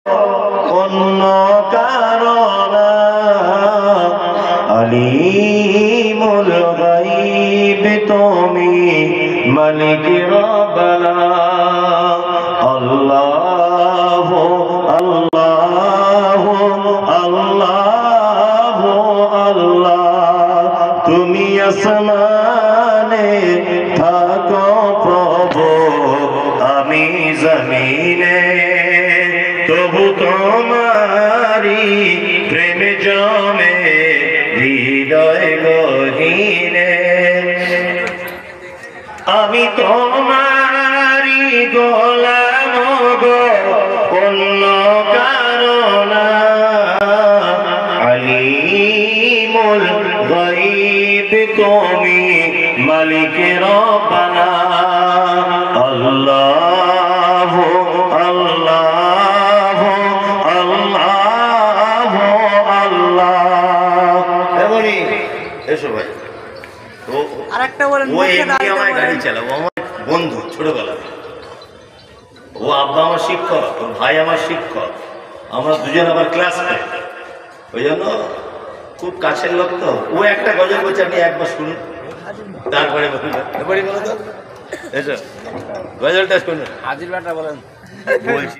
অন্য কারণ আলিমুল গায়ব তুমি মালিক রব্বানা আল্লাহু আল্লাহু আল্লাহু আল্লাহ তুমি আসমানে থাকো প্রভু আমি জমিনে তবু তোমারি প্রেম জমে হৃদয় গহীনে আমি তোমারি গোলাম গো অন্য কারণ আলিমুল গায়ব তুমি মালিক রব্বানা আল্লাহু আল্লাহু আল্লাহু আল্লাহ। এমনি এসো ভাই আরেকটা বলেন। ও এমনি আমার গাড়ি চালাবো, আমার বন্ধু ছোটবেলা। ও আব্বা আমার শিক্ষক, ওর ভাই আমার শিক্ষক, আমরা দুজন আবার ক্লাস পাই, ওই জন্য খুব কাছের লোক। তো ও একটা গজল বলছে, আপনি একবার শুনুন তারপরে বলো তো। এসো গজলটা শুনুন। হাজির ব্যাটা বলেন। বলছি